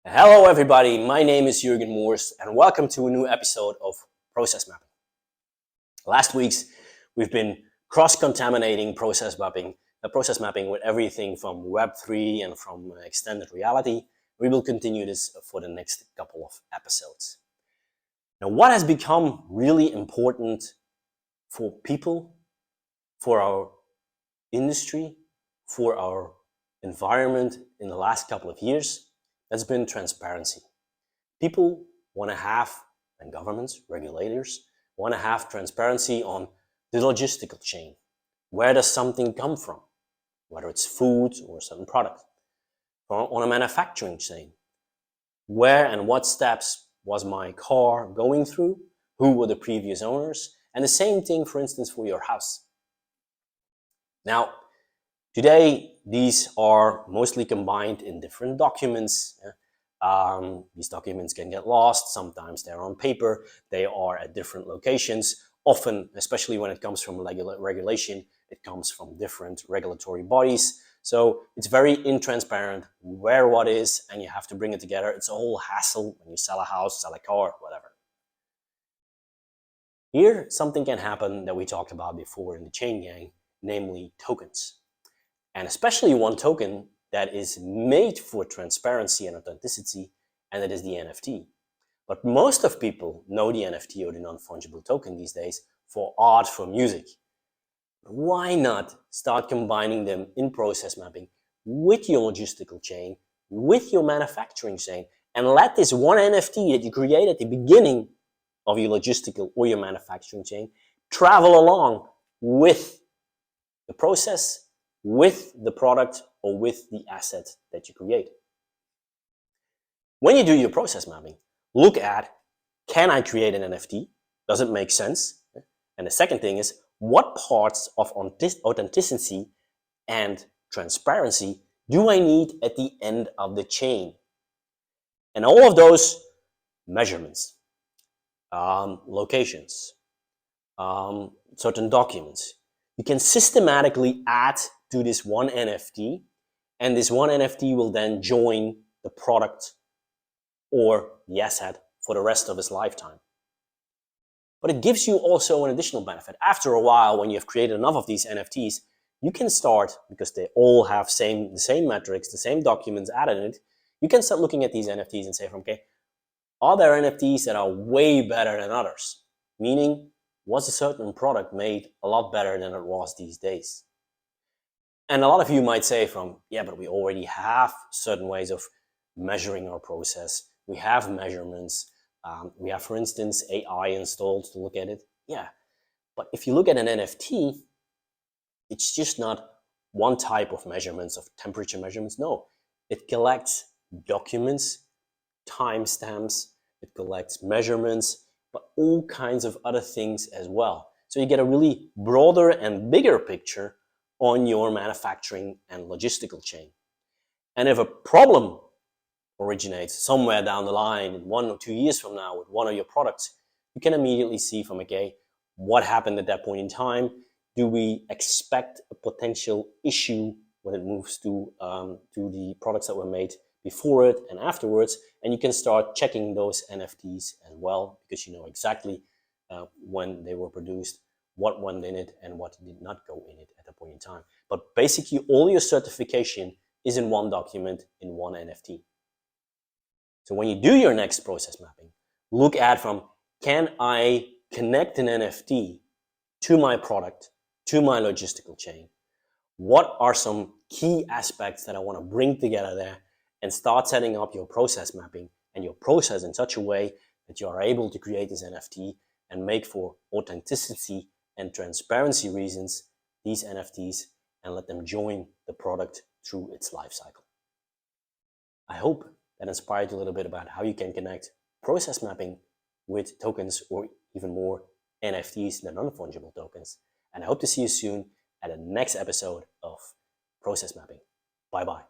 Hello everybody, my name is Jürgen Moors and welcome to a new episode of Process Mapping. Last week's we've been cross-contaminating process mapping with everything from Web3 and from extended reality. We will continue this for the next couple of episodes. Now, what has become really important for people, for our industry, for our environment in the last couple of years, that's been transparency. People want to have, and governments, regulators, want to have transparency on the logistical chain. Where does something come from? Whether it's food or a certain product. Or on a manufacturing chain. Where and what steps was my car going through? Who were the previous owners? And the same thing, for instance, for your house. Now, today, these are mostly combined in different documents. These documents can get lost. Sometimes they're on paper. They are at different locations. Often, especially when it comes from regulation, it comes from different regulatory bodies. So it's very intransparent where what is, and you have to bring it together. It's a whole hassle when you sell a house, sell a car, whatever. Here, something can happen that we talked about before in the chain gang, namely tokens. And especially one token that is made for transparency and authenticity, and that is the NFT. But most of people know the NFT or the non-fungible token these days for art, for music. But why not start combining them in process mapping with your logistical chain, with your manufacturing chain, and let this one NFT that you create at the beginning of your logistical or your manufacturing chain travel along with the process, with the product, or with the asset that you create. When you do your process mapping, look at, can I create an NFT? Does it make sense? And the second thing is, what parts of authenticity and transparency do I need at the end of the chain? And all of those measurements, locations, certain documents, you can systematically add to this one NFT, and this one NFT will then join the product or the asset for the rest of its lifetime. But it gives you also an additional benefit. After a while, when you've created enough of these NFTs, you can start, because they all have the same metrics, the same documents added in it, you can start looking at these NFTs and say, okay, are there NFTs that are way better than others? Meaning, was a certain product made a lot better than it was these days? And a lot of you might say yeah, but we already have certain ways of measuring our process. We have measurements. We have, for instance, AI installed to look at it. Yeah, but if you look at an NFT, it's just not one type of measurements, of temperature measurements. No, it collects documents, timestamps, it collects measurements, but all kinds of other things as well. So you get a really broader and bigger picture on your manufacturing and logistical chain. And if a problem originates somewhere down the line, 1 or 2 years from now with one of your products, you can immediately see okay, what happened at that point in time? Do we expect a potential issue when it moves to the products that were made before it and afterwards? And you can start checking those NFTs as well, because you know exactly when they were produced, what went in it and what did not go in it at a point in time. But basically all your certification is in one document, in one NFT. So when you do your next process mapping, look at can I connect an NFT to my product, to my logistical chain? What are some key aspects that I want to bring together there, and start setting up your process mapping and your process in such a way that you are able to create this NFT and make for authenticity and transparency reasons these NFTs and let them join the product through its life cycle. I hope that inspired you a little bit about how you can connect process mapping with tokens, or even more NFTs, the non-fungible tokens. And I hope to see you soon at the next episode of Process Mapping. Bye-bye.